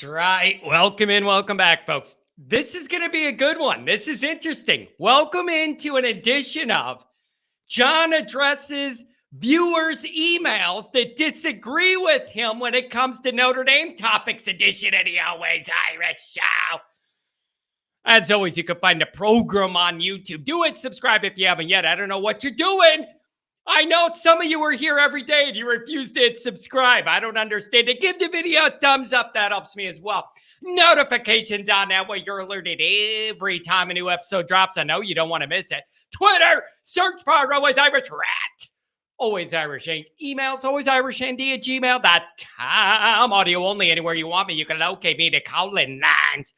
right. Welcome in. Welcome back, folks. This is going to be a good one. This is interesting. Welcome into an edition of John addresses viewers' emails that disagree with him when it comes to Notre Dame topics edition of the Always Irish Show. As always, you can find the program on YouTube. Do it. Subscribe if you haven't yet. I don't know what you're doing. I know some of you are here every day and you refuse to hit subscribe. I don't understand it. Give the video a thumbs up. That helps me as well. Notifications on that way. You're alerted every time a new episode drops. I know you don't want to miss it. Twitter, search for Always Irish Rat. Always Irish Inc. Emails, alwaysirishnd@gmail.com. Audio only anywhere you want me. You can locate me to call-in lines.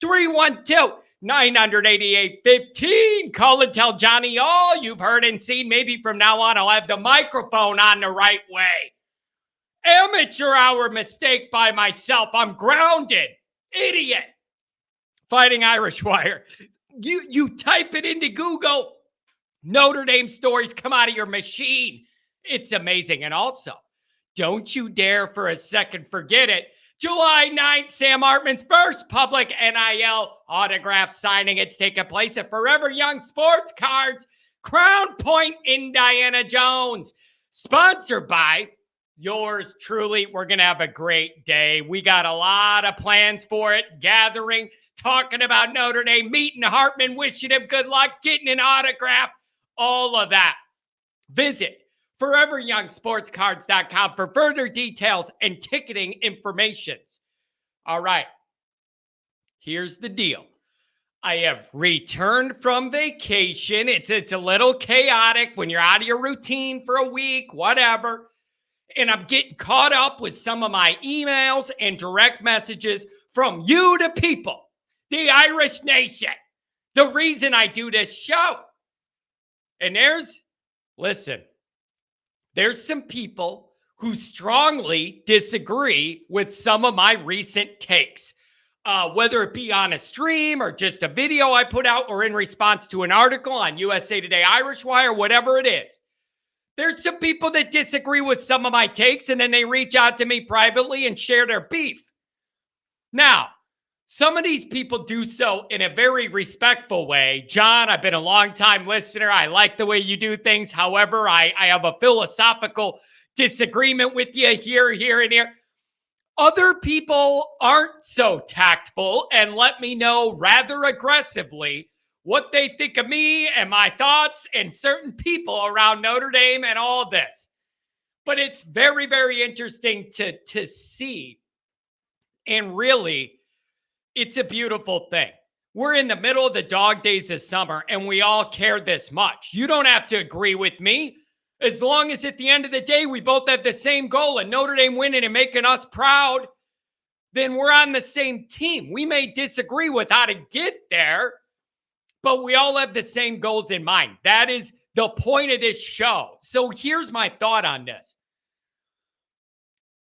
312-988-15. Call and tell Johnny all you've heard and seen. Maybe from now on, I'll have the microphone on the right way. Amateur hour mistake by myself. I'm grounded. Idiot. Fighting Irish Wire. You type it into Google. Notre Dame stories come out of your machine. It's amazing. And also, don't you dare for a second forget it. July 9th, Sam Hartman's first public NIL autograph signing. It's taking place at Forever Young Sports Cards, Crown Point in Diana Jones. Sponsored by yours truly. We're going to have a great day. We got a lot of plans for it. Gathering, talking about Notre Dame, meeting Hartman, wishing him good luck, getting an autograph, all of that. Visit foreveryoungsportscards.com for further details and ticketing informations. All right. Here's the deal. I have returned from vacation. It's a little chaotic when you're out of your routine for a week, whatever. And I'm getting caught up with some of my emails and direct messages from you to people, the Irish Nation, the reason I do this show. And there's some people who strongly disagree with some of my recent takes, whether it be on a stream or just a video I put out or in response to an article on USA Today, Irish Wire, whatever it is. There's some people that disagree with some of my takes, and then they reach out to me privately and share their beef. Now, some of these people do so in a very respectful way. John, I've been a long-time listener. I like the way you do things. However, I have a philosophical disagreement with you here, and here. Other people aren't so tactful and let me know rather aggressively what they think of me and my thoughts and certain people around Notre Dame and all this. But it's very, very interesting to see. And really, it's a beautiful thing. We're in the middle of the dog days of summer, and we all care this much. You don't have to agree with me. As long as at the end of the day, we both have the same goal and Notre Dame winning and making us proud, then we're on the same team. We may disagree with how to get there, but we all have the same goals in mind. That is the point of this show. So here's my thought on this.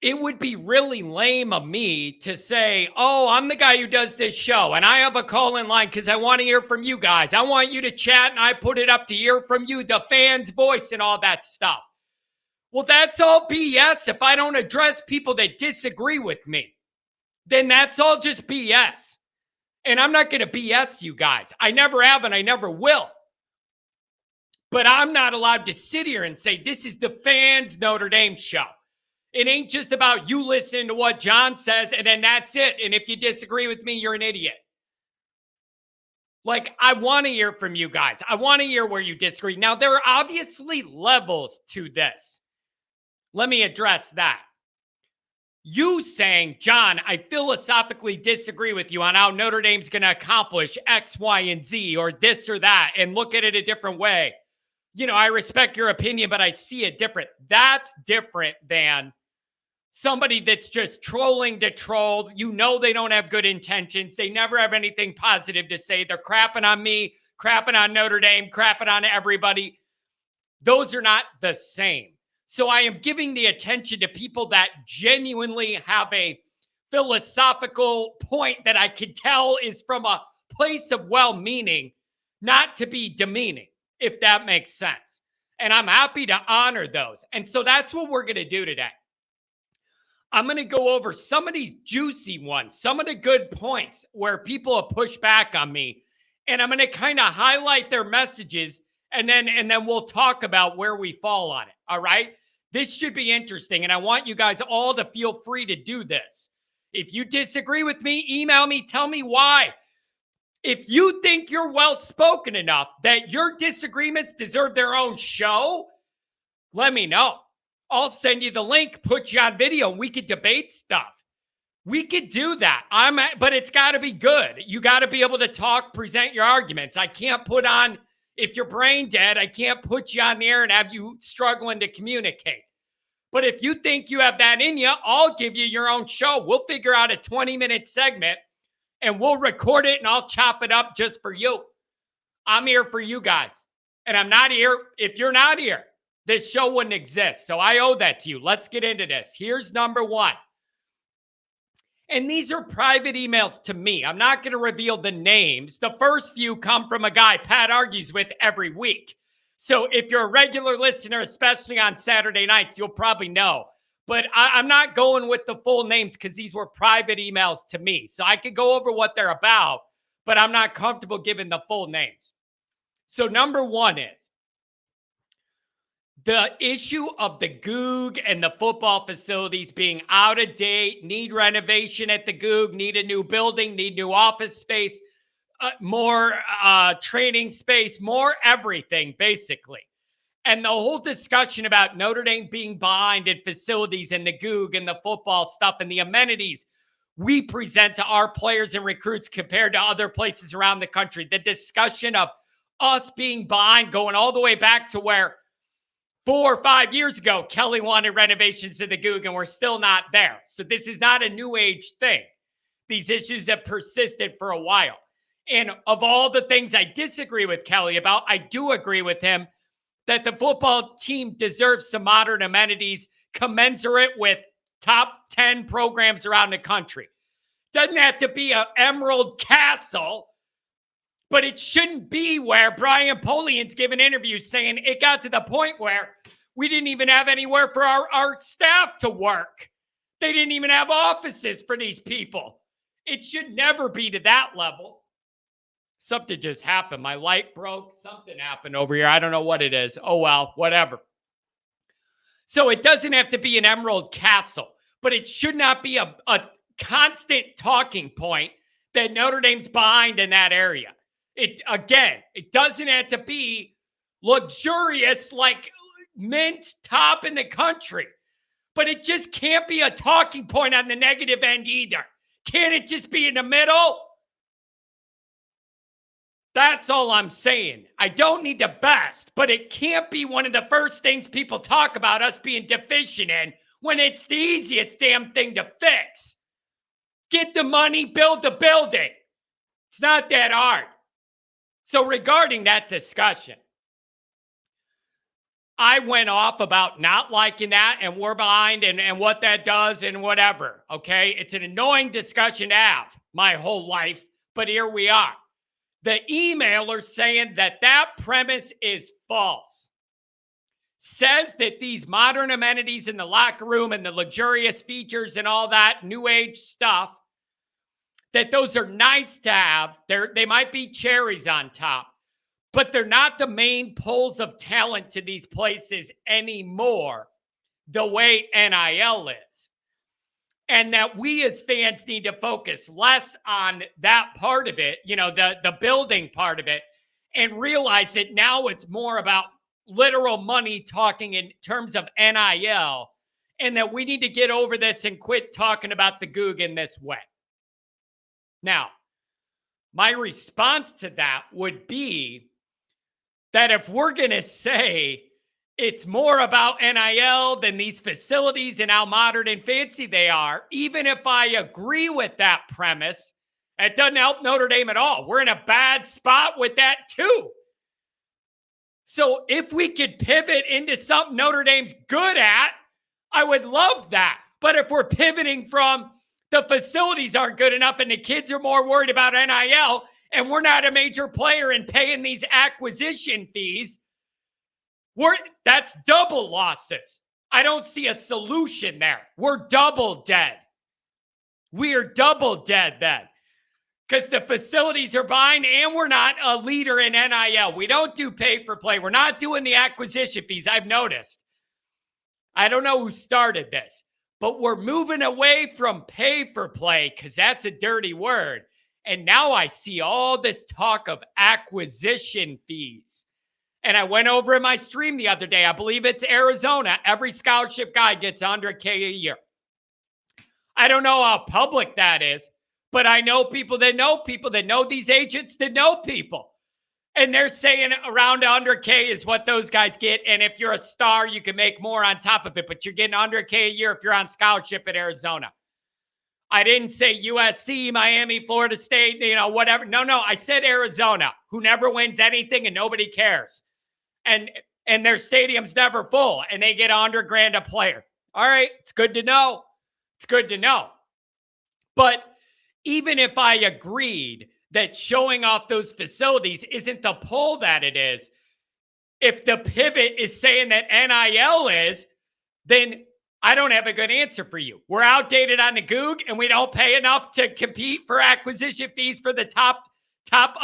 It would be really lame of me to say, oh, I'm the guy who does this show and I have a call-in line because I want to hear from you guys. I want you to chat and I put it up to hear from you, the fan's voice and all that stuff. Well, that's all BS. If I don't address people that disagree with me, then that's all just BS. And I'm not going to BS you guys. I never have and I never will. But I'm not allowed to sit here and say, this is the fans' Notre Dame show. It ain't just about you listening to what John says and then that's it. And if you disagree with me, you're an idiot. Like, I want to hear from you guys. I want to hear where you disagree. Now, there are obviously levels to this. Let me address that. You saying, John, I philosophically disagree with you on how Notre Dame's going to accomplish X, Y, and Z or this or that and look at it a different way. You know, I respect your opinion, but I see it different. That's different than somebody that's just trolling to troll. You know they don't have good intentions. They never have anything positive to say. They're crapping on me, crapping on Notre Dame, crapping on everybody. Those are not the same. So I am giving the attention to people that genuinely have a philosophical point that I can tell is from a place of well-meaning, not to be demeaning, if that makes sense. And I'm happy to honor those. And so that's what we're going to do today. I'm going to go over some of these juicy ones, some of the good points where people have pushed back on me. And I'm going to kind of highlight their messages and then we'll talk about where we fall on it. All right. This should be interesting. And I want you guys all to feel free to do this. If you disagree with me, email me, tell me why. If you think you're well-spoken enough that your disagreements deserve their own show, let me know. I'll send you the link, put you on video, and we could debate stuff. We could do that. But it's got to be good. You got to be able to talk, present your arguments. I can't put on, if you're brain dead, I can't put you on the air and have you struggling to communicate. But if you think you have that in you, I'll give you your own show. We'll figure out a 20-minute segment and we'll record it and I'll chop it up just for you. I'm here for you guys. And I'm not here. If you're not here, this show wouldn't exist. So I owe that to you. Let's get into this. Here's number one. And these are private emails to me. I'm not going to reveal the names. The first few come from a guy Pat argues with every week. So if you're a regular listener, especially on Saturday nights, you'll probably know. But I'm not going with the full names because these were private emails to me. So I could go over what they're about, but I'm not comfortable giving the full names. So number one is the issue of the Goog and the football facilities being out of date, need renovation at the Goog, need a new building, need new office space, more training space, more everything, basically. And the whole discussion about Notre Dame being behind in facilities and the Goog and the football stuff and the amenities we present to our players and recruits compared to other places around the country. The discussion of us being behind going all the way back to where 4 or 5 years ago, Kelly wanted renovations to the Goog and we're still not there. So this is not a new age thing. These issues have persisted for a while. And of all the things I disagree with Kelly about, I do agree with him that the football team deserves some modern amenities commensurate with top 10 programs around the country. Doesn't have to be an Emerald Castle, but it shouldn't be where Brian Polian's giving interviews saying it got to the point where we didn't even have anywhere for our staff to work. They didn't even have offices for these people. It should never be to that level. Something just happened. My light broke. Something happened over here. I don't know what it is. Oh, well, whatever. So it doesn't have to be an Emerald Castle, but it should not be a constant talking point that Notre Dame's behind in that area. It doesn't have to be luxurious like mint top in the country, but it just can't be a talking point on the negative end either. Can't it just be in the middle? That's all I'm saying. I don't need the best, but it can't be one of the first things people talk about us being deficient in when it's the easiest damn thing to fix. Get the money, build the building. It's not that hard. So regarding that discussion, I went off about not liking that and we're behind and what that does and whatever, okay? It's an annoying discussion to have my whole life, but here we are. The emailer saying that premise is false. Says that these modern amenities in the locker room and the luxurious features and all that new age stuff, that those are nice to have. They might be cherries on top, but they're not the main pulls of talent to these places anymore, the way NIL is. And that we as fans need to focus less on that part of it, the building part of it, and realize that now it's more about literal money talking in terms of NIL, and that we need to get over this and quit talking about the Goog in this way. Now, my response to that would be that if we're going to say it's more about NIL than these facilities and how modern and fancy they are, even if I agree with that premise, it doesn't help Notre Dame at all. We're in a bad spot with that too. So if we could pivot into something Notre Dame's good at, I would love that. But if we're pivoting from the facilities aren't good enough and the kids are more worried about NIL and we're not a major player in paying these acquisition fees, that's double losses. I don't see a solution there. We're double dead. We are double dead then. Because the facilities are buying and we're not a leader in NIL. We don't do pay for play. We're not doing the acquisition fees, I've noticed. I don't know who started this, but we're moving away from pay for play because that's a dirty word. And now I see all this talk of acquisition fees. And I went over in my stream the other day. I believe it's Arizona. Every scholarship guy gets $100K a year. I don't know how public that is, but I know people that know these agents that know people. And they're saying around 100K is what those guys get. And if you're a star, you can make more on top of it. But you're getting 100K a year if you're on scholarship at Arizona. I didn't say USC, Miami, Florida State, whatever. No, I said Arizona, who never wins anything and nobody cares. And their stadium's never full. And they get $100,000 a player. All right, it's good to know. It's good to know. But even if I agreed that showing off those facilities isn't the pull that it is, if the pivot is saying that NIL is, then I don't have a good answer for you. We're outdated on the Goog, and we don't pay enough to compete for acquisition fees for the top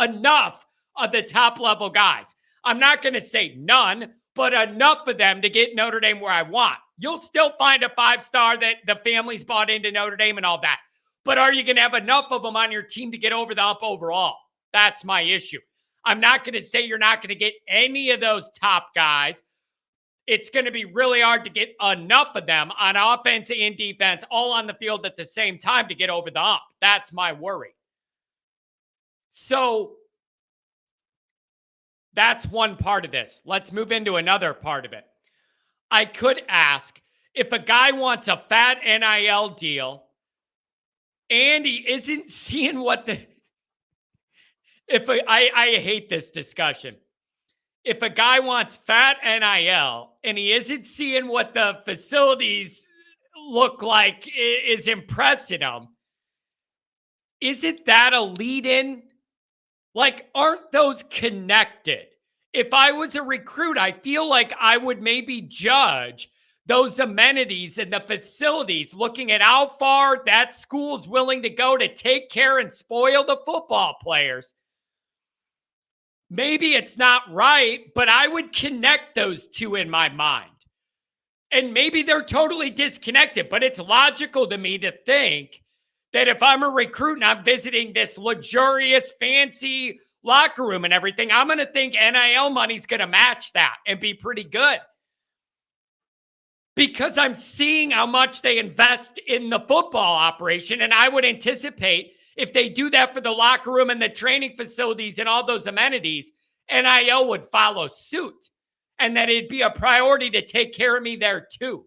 enough of the top level guys. I'm not going to say none, but enough of them to get Notre Dame where I want. You'll still find a 5-star that the family's bought into Notre Dame and all that. But are you going to have enough of them on your team to get over the hump overall? That's my issue. I'm not going to say you're not going to get any of those top guys. It's going to be really hard to get enough of them on offense and defense all on the field at the same time to get over the hump. That's my worry. So that's one part of this. Let's move into another part of it. I could ask, if a guy wants a fat NIL deal and he isn't seeing what I hate this discussion. If a guy wants fat NIL and he isn't seeing what the facilities look like is impressing him, isn't that a lead-in? Like, aren't those connected? If I was a recruit, I feel like I would maybe judge those amenities and the facilities looking at how far that school's willing to go to take care and spoil the football players. Maybe it's not right, but I would connect those two in my mind. And maybe they're totally disconnected, but it's logical to me to think that if I'm a recruit and I'm visiting this luxurious, fancy locker room and everything, I'm going to think NIL money's going to match that and be pretty good. Because I'm seeing how much they invest in the football operation, and I would anticipate if they do that for the locker room and the training facilities and all those amenities, NIL would follow suit, and that it'd be a priority to take care of me there too.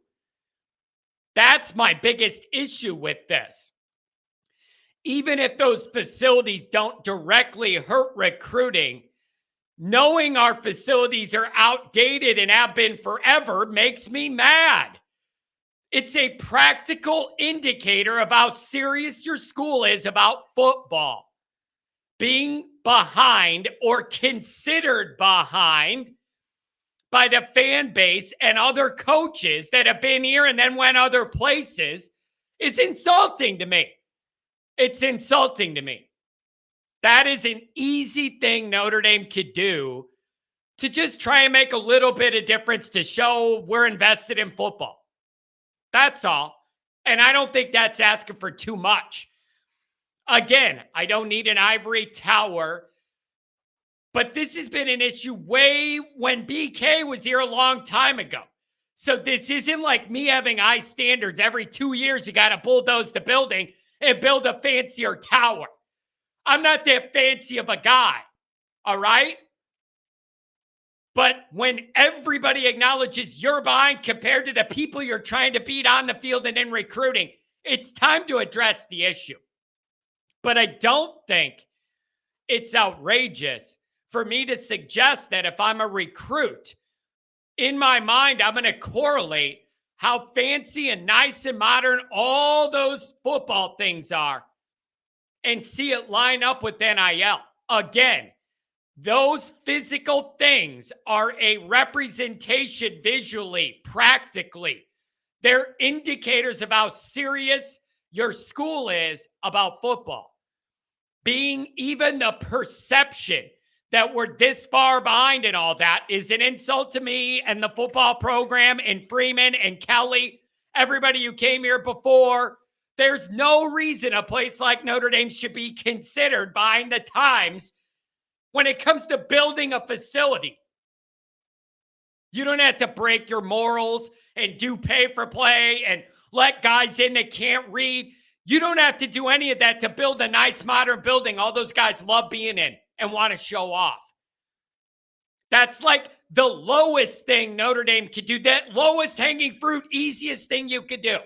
That's my biggest issue with this. Even if those facilities don't directly hurt recruiting, knowing our facilities are outdated and have been forever makes me mad. It's a practical indicator of how serious your school is about football. Being behind or considered behind by the fan base and other coaches that have been here and then went other places is insulting to me. It's insulting to me. That is an easy thing Notre Dame could do to just try and make a little bit of difference to show we're invested in football. That's all. And I don't think that's asking for too much. Again, I don't need an ivory tower, but this has been an issue way when BK was here a long time ago. So this isn't like me having high standards. Every 2 years, you got to bulldoze the building and build a fancier tower. I'm not that fancy of a guy, all right? But when everybody acknowledges you're behind compared to the people you're trying to beat on the field and in recruiting, it's time to address the issue. But I don't think it's outrageous for me to suggest that if I'm a recruit, in my mind, I'm going to correlate how fancy and nice and modern all those football things are and see it line up with NIL. Again, those physical things are a representation visually, practically, They're indicators of how serious your school is about football. Being even the perception that we're this far behind and all that is an insult to me and the football program and Freeman and Kelly, everybody who came here before. There's no reason a place like Notre Dame should be considered behind the times when it comes to building a facility. You don't have to break your morals and do pay for play and let guys in that can't read. You don't have to do any of that to build a nice modern building all those guys love being in and want to show off. That's like the lowest thing Notre Dame could do. That lowest hanging fruit, easiest thing you could do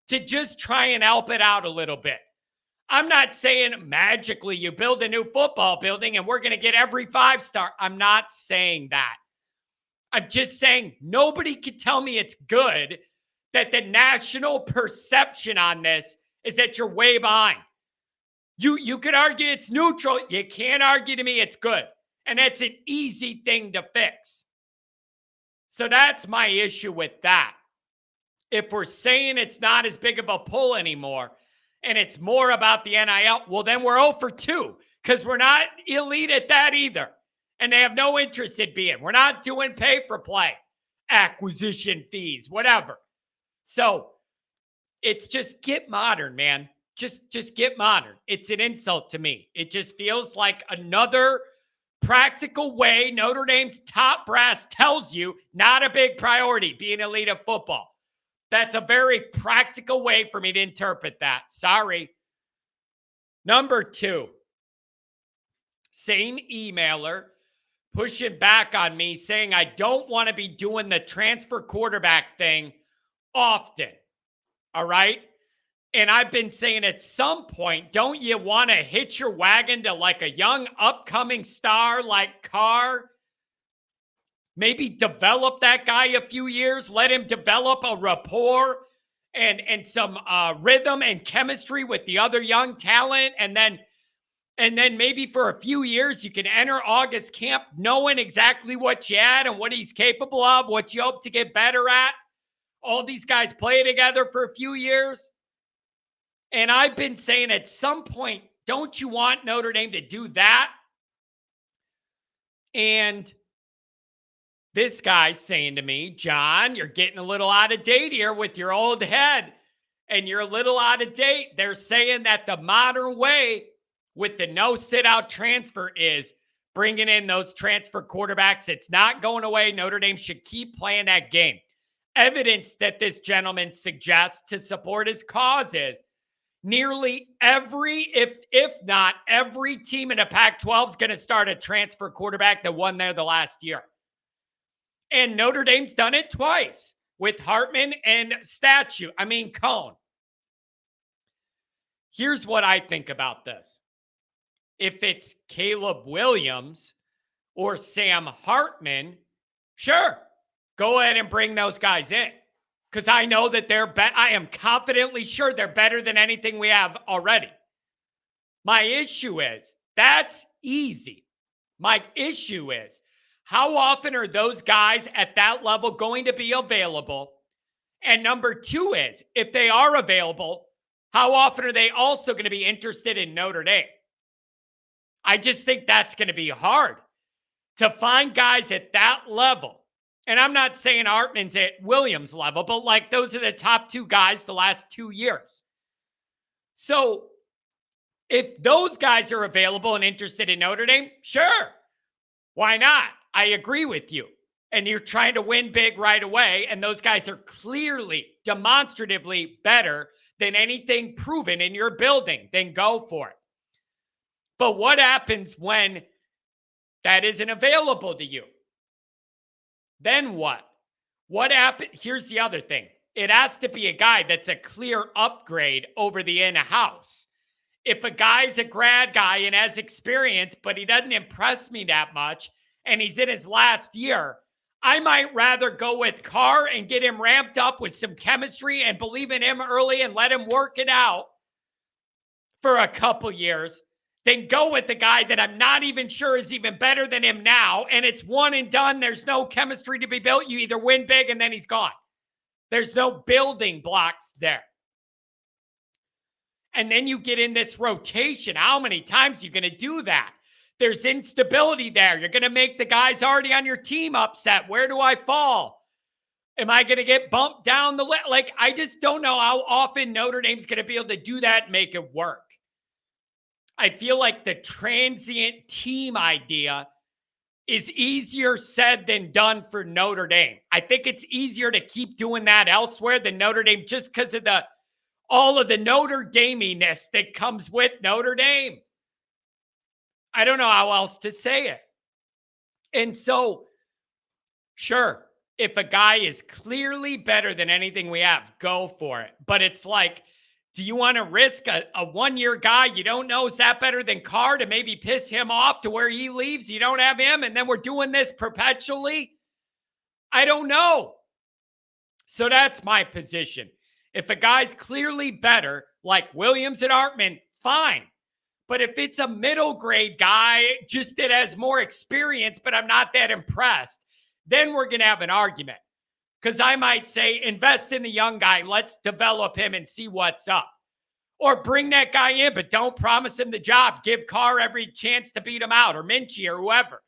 to just try and help it out a little bit. I'm not saying magically you build a new football building and we're going to get every 5-star. I'm not saying that. I'm just saying nobody could tell me it's good that the national perception on this is that you're way behind. You could argue it's neutral. You can't argue to me it's good. And that's an easy thing to fix. So that's my issue with that. If we're saying it's not as big of a pull anymore and it's more about the NIL, well, then we're 0 for 2 because we're not elite at that either. And they have no interest in being. We're not doing pay for play, acquisition fees, whatever. So it's just get modern, man. Just get modern. It's an insult to me. It just feels like another practical way Notre Dame's top brass tells you not a big priority being elite of football. That's a very practical way for me to interpret that. Sorry. Number 2, same emailer pushing back on me saying I don't want to be doing the transfer quarterback thing often. All right? And I've been saying at some point, don't you want to hitch your wagon to like a young upcoming star like Carr? Maybe develop that guy a few years, let him develop a rapport and some rhythm and chemistry with the other young talent. And then maybe for a few years, you can enter August camp knowing exactly what you had and what he's capable of, what you hope to get better at. All these guys play together for a few years. And I've been saying at some point, don't you want Notre Dame to do that? And this guy's saying to me, John, you're getting a little out of date here with your old head. And you're a little out of date. They're saying that the modern way with the no sit-out transfer is bringing in those transfer quarterbacks. It's not going away. Notre Dame should keep playing that game. Evidence that this gentleman suggests to support his cause is nearly every, if not every team in the Pac-12 is going to start a transfer quarterback that won there the last year. And Notre Dame's done it twice with Hartman and Cone. Here's what I think about this. If it's Caleb Williams or Sam Hartman, sure, go ahead and bring those guys in. Because I know that I am confidently sure they're better than anything we have already. My issue is, that's easy. My issue is, how often are those guys at that level going to be available? And number 2 is, if they are available, how often are they also going to be interested in Notre Dame? I just think that's going to be hard to find guys at that level. And I'm not saying Hartman's at Williams level, but like those are the top 2 guys the last 2 years. So if those guys are available and interested in Notre Dame, sure. Why not? I agree with you. And you're trying to win big right away. And those guys are clearly, demonstratively better than anything proven in your building. Then go for it. But what happens when that isn't available to you? Then what? What happens? Here's the other thing. It has to be a guy that's a clear upgrade over the in-house. If a guy's a grad guy and has experience, but he doesn't impress me that much, and he's in his last year, I might rather go with Carr and get him ramped up with some chemistry and believe in him early and let him work it out for a couple years than go with the guy that I'm not even sure is even better than him now. And it's one and done. There's no chemistry to be built. You either win big and then he's gone. There's no building blocks there. And then you get in this rotation. How many times are you going to do that? There's instability there. You're going to make the guys already on your team upset. Where do I fall? Am I going to get bumped down the list? Like, I just don't know how often Notre Dame's going to be able to do that and make it work. I feel like the transient team idea is easier said than done for Notre Dame. I think it's easier to keep doing that elsewhere than Notre Dame just because of all of the Notre Dame-iness that comes with Notre Dame. I don't know how else to say it. And so, sure, if a guy is clearly better than anything we have, go for it. But it's like, do you want to risk a one-year guy you don't know is that better than Carr to maybe piss him off to where he leaves? You don't have him, and then we're doing this perpetually? I don't know. So that's my position. If a guy's clearly better, like Williams and Artman, fine. But if it's a middle grade guy, just that has more experience, but I'm not that impressed, then we're going to have an argument. Because I might say, invest in the young guy. Let's develop him and see what's up. Or bring that guy in, but don't promise him the job. Give Carr every chance to beat him out, or Minchie, or whoever.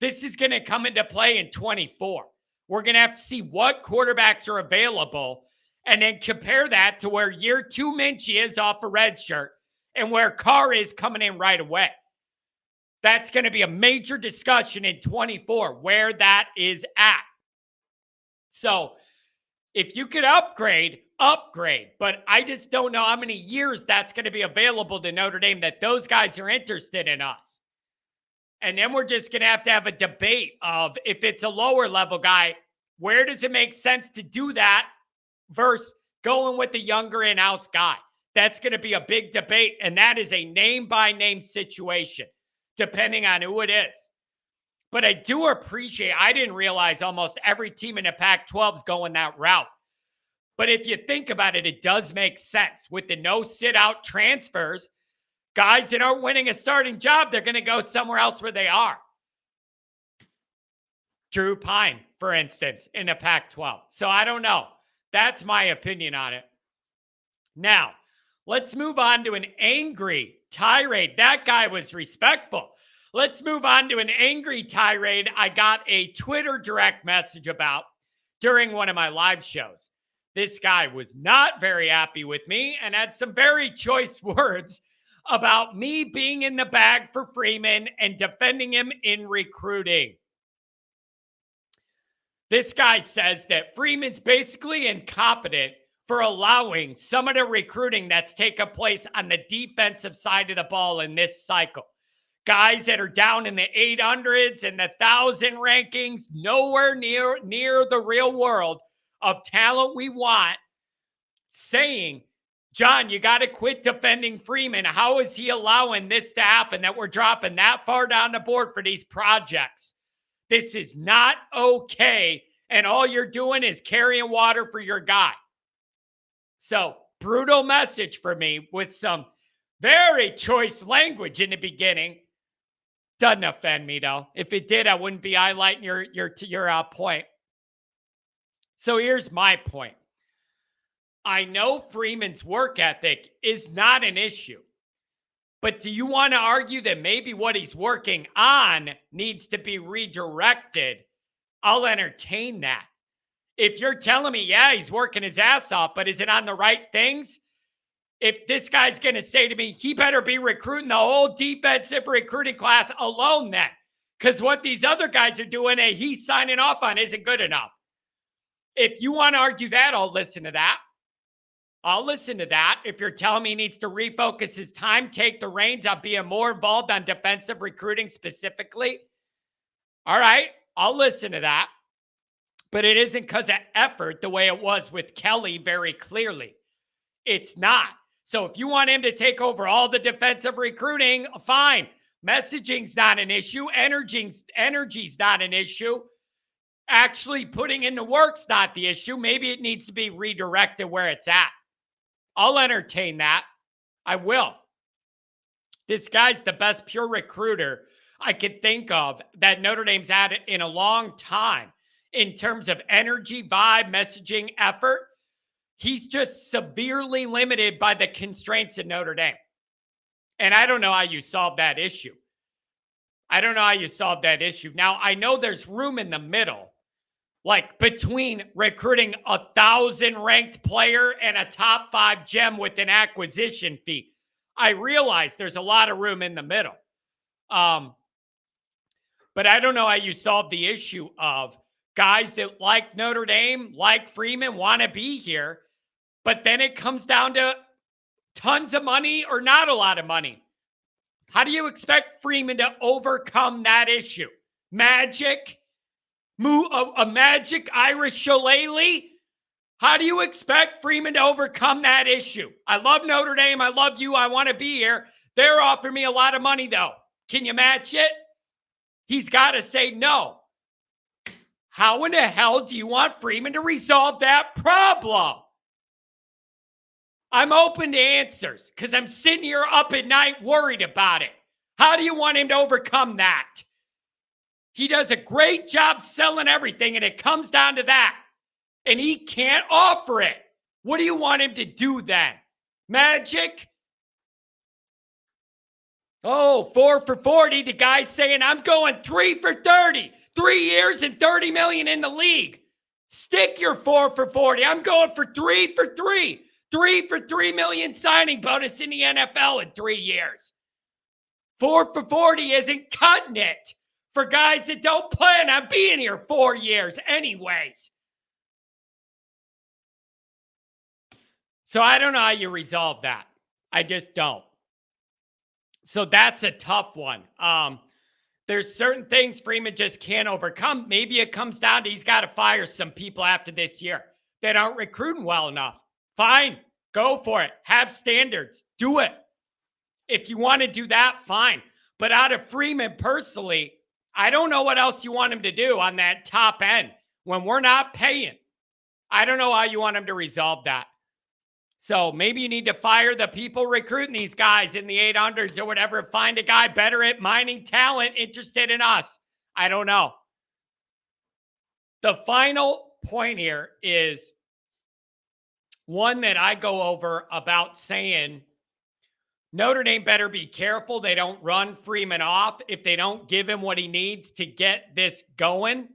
This is going to come into play in 24. We're going to have to see what quarterbacks are available and then compare that to where year 2 Minchie is off a red shirt and where Carr is coming in right away. That's going to be a major discussion in 24, where that is at. So if you could upgrade. But I just don't know how many years that's going to be available to Notre Dame that those guys are interested in us. And then we're just going to have a debate of, if it's a lower level guy, where does it make sense to do that versus going with the younger in-house guy? That's going to be a big debate, and that is a name-by-name situation, depending on who it is. But I do appreciate, I didn't realize almost every team in the Pac-12 is going that route. But if you think about it, it does make sense. With the no sit-out transfers, guys that aren't winning a starting job, they're going to go somewhere else where they are. Drew Pine, for instance, in the Pac-12. So I don't know. That's my opinion on it. Now, let's move on to an angry tirade. That guy was respectful. Let's move on to an angry tirade I got a Twitter direct message about during one of my live shows. This guy was not very happy with me and had some very choice words about me being in the bag for Freeman and defending him in recruiting. This guy says that Freeman's basically incompetent for allowing some of the recruiting that's taken place on the defensive side of the ball in this cycle. Guys that are down in the 800s and the 1,000 rankings, nowhere near the real world of talent we want, saying, John, you got to quit defending Freeman. How is he allowing this to happen, that we're dropping that far down the board for these projects? This is not okay, and all you're doing is carrying water for your guy. So, brutal message for me with some very choice language in the beginning. Doesn't offend me, though. If it did, I wouldn't be highlighting your point. So here's my point. I know Freeman's work ethic is not an issue, but do you want to argue that maybe what he's working on needs to be redirected? I'll entertain that. If you're telling me, yeah, he's working his ass off, but is it on the right things? If this guy's going to say to me, he better be recruiting the whole defensive recruiting class alone then, because what these other guys are doing and he's signing off on isn't good enough. If you want to argue that, I'll listen to that. I'll listen to that. If you're telling me he needs to refocus his time, take the reins on being more involved on defensive recruiting specifically, all right, I'll listen to that. But it isn't because of effort the way it was with Kelly very clearly. It's not. So if you want him to take over all the defensive recruiting, fine. Messaging's not an issue. Energy's not an issue. Actually putting in the work's not the issue. Maybe it needs to be redirected where it's at. I'll entertain that. I will. This guy's the best pure recruiter I could think of that Notre Dame's had in a long time. in terms of energy, vibe, messaging, effort. He's just severely limited by the constraints at Notre Dame. And I don't know how you solve that issue. Now, I know there's room in the middle, like between recruiting 1,000 ranked player and a top 5 gem with an acquisition fee. I realize there's a lot of room in the middle. But I don't know how you solve the issue of guys that like Notre Dame, like Freeman, want to be here. But then it comes down to tons of money or not a lot of money. How do you expect Freeman to overcome that issue? Magic? A magic Irish shillelagh? How do you expect Freeman to overcome that issue? I love Notre Dame. I love you. I want to be here. They're offering me a lot of money, though. Can you match it? He's got to say no. How in the hell do you want Freeman to resolve that problem? I'm open to answers because I'm sitting here up at night worried about it. How do you want him to overcome that? He does a great job selling everything, and it comes down to that. And he can't offer it. What do you want him to do then? Magic? Oh, 4 for 40. The guy's saying, I'm going 3 for 30. 3 years and $30 million in the league. Stick your 4 for 40. I'm going for 3 for 3. 3 for $3 million signing bonus in the NFL in 3 years. 4 for 40 isn't cutting it for guys that don't plan on being here 4 years anyways. So I don't know how you resolve that. I just don't. So that's a tough one. There's certain things Freeman just can't overcome. Maybe it comes down to he's got to fire some people after this year that aren't recruiting well enough. Fine. Go for it. Have standards. Do it. If you want to do that, fine. But out of Freeman personally, I don't know what else you want him to do on that top end when we're not paying. I don't know how you want him to resolve that. So maybe you need to fire the people recruiting these guys in the 800s or whatever. Find a guy better at mining talent interested in us. I don't know. The final point here is one that I go over about saying Notre Dame better be careful they don't run Freeman off if they don't give him what he needs to get this going.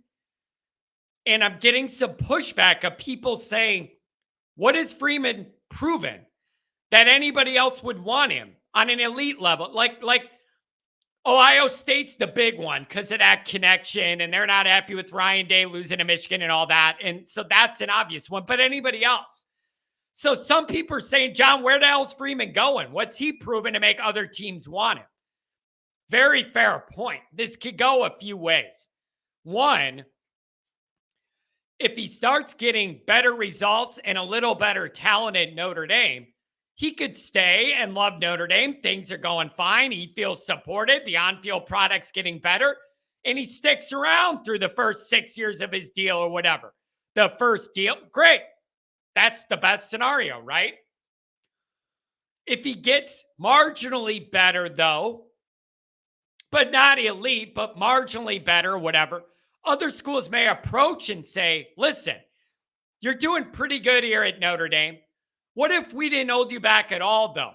And I'm getting some pushback of people saying, what has Freeman proven that anybody else would want him on an elite level? Like Ohio State's the big one because of that connection, and they're not happy with Ryan Day losing to Michigan and all that. And so that's an obvious one, but anybody else? So some people are saying, John, where the hell's Freeman going? What's he proven to make other teams want him? Very fair point. This could go a few ways. One, if he starts getting better results and a little better talent at Notre Dame, he could stay and love Notre Dame. Things are going fine. He feels supported. The on-field product's getting better. And he sticks around through the first 6 years of his deal or whatever. The first deal, great. That's the best scenario, right? If he gets marginally better, though, but not elite, but marginally better, whatever, other schools may approach and say, listen, you're doing pretty good here at Notre Dame. What if we didn't hold you back at all, though?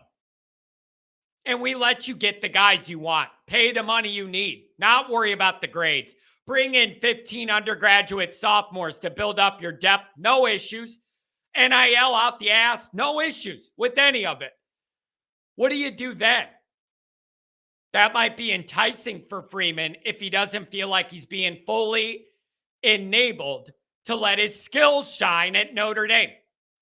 And we let you get the guys you want, pay the money you need, not worry about the grades. Bring in 15 undergraduate sophomores to build up your depth, no issues. NIL out the ass, no issues with any of it. What do you do then? That might be enticing for Freeman if he doesn't feel like he's being fully enabled to let his skills shine at Notre Dame.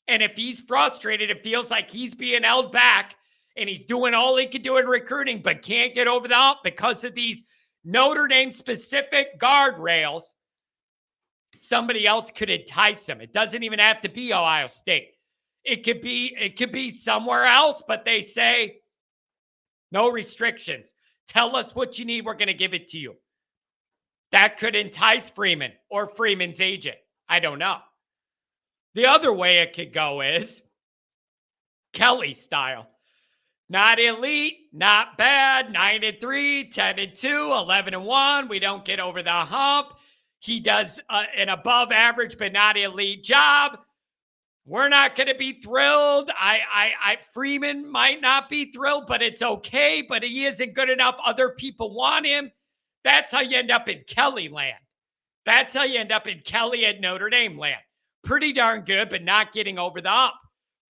And if he's frustrated, it feels like he's being held back and he's doing all he can do in recruiting, but can't get over the hump because of these Notre Dame specific guardrails. Somebody else could entice him. It doesn't even have to be Ohio State. It could be somewhere else, but they say no restrictions. Tell us what you need. We're going to give it to you. That could entice Freeman or Freeman's agent. I don't know. The other way it could go is Kelly style. Not elite, not bad, 9-3, 10-2, 11-1. We don't get over the hump. He does an above average but not elite job. We're not going to be thrilled. Freeman might not be thrilled, but it's okay. But he isn't good enough. Other people want him. That's how you end up in Kelly land. That's how you end up in Kelly at Notre Dame land. Pretty darn good, but not getting over the hump.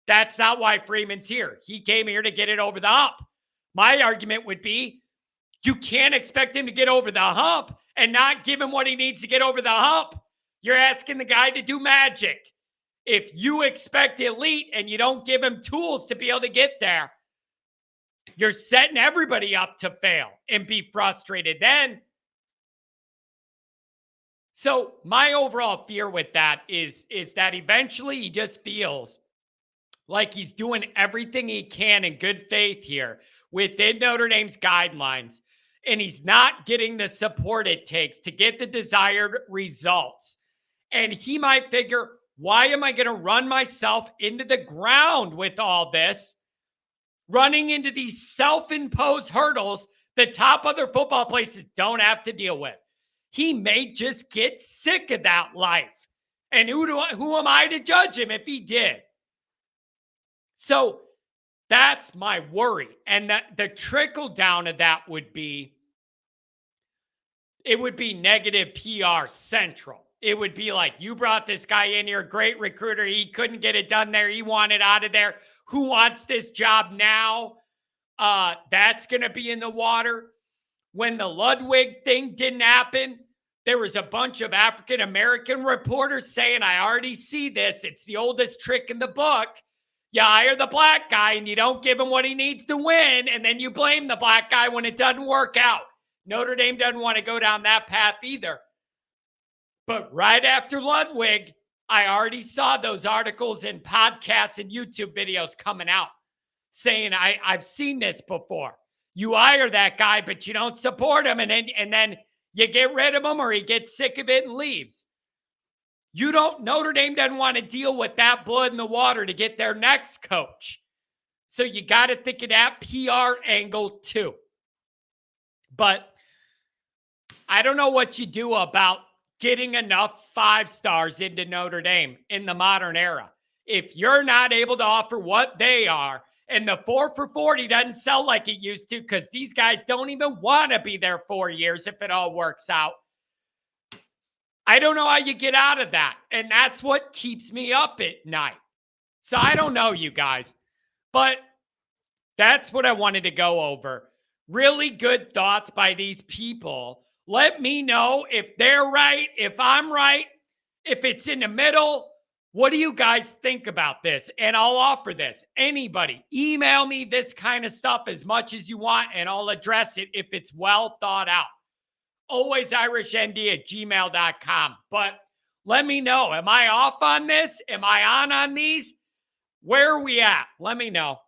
That's not why Freeman's here. He came here to get it over the hump. My argument would be you can't expect him to get over the hump and not give him what he needs to get over the hump. You're asking the guy to do magic. If you expect elite and you don't give him tools to be able to get there, you're setting everybody up to fail and be frustrated then. So my overall fear with that is that eventually he just feels like he's doing everything he can in good faith here within Notre Dame's guidelines, and he's not getting the support it takes to get the desired results. And he might figure, why am I going to run myself into the ground with all this? Running into these self-imposed hurdles the top other football places don't have to deal with. He may just get sick of that life. And who am I to judge him if he did? So that's my worry. And the trickle down of that would be, it would be negative PR central. It would be like, you brought this guy in here, great recruiter. He couldn't get it done there. He wanted out of there. Who wants this job now? That's going to be in the water. When the Ludwig thing didn't happen, there was a bunch of African-American reporters saying, I already see this. It's the oldest trick in the book. You hire the black guy and you don't give him what he needs to win, and then you blame the black guy when it doesn't work out. Notre Dame doesn't want to go down that path either. But right after Ludwig, I already saw those articles and podcasts and YouTube videos coming out saying, I've seen this before. You hire that guy, but you don't support him, and then you get rid of him or he gets sick of it and leaves. Notre Dame doesn't want to deal with that blood in the water to get their next coach. So you got to think of that PR angle too. But I don't know what you do about getting enough 5 stars into Notre Dame in the modern era. If you're not able to offer what they are, and the 4 for $40 doesn't sell like it used to because these guys don't even want to be there 4 years if it all works out. I don't know how you get out of that. And that's what keeps me up at night. So I don't know, you guys. But that's what I wanted to go over. Really good thoughts by these people. Let me know if they're right, if I'm right, if it's in the middle. What do you guys think about this? And I'll offer this. Anybody, email me this kind of stuff as much as you want, and I'll address it if it's well thought out. Always irishnd@gmail.com. But let me know. Am I off on this? Am I on these? Where are we at? Let me know.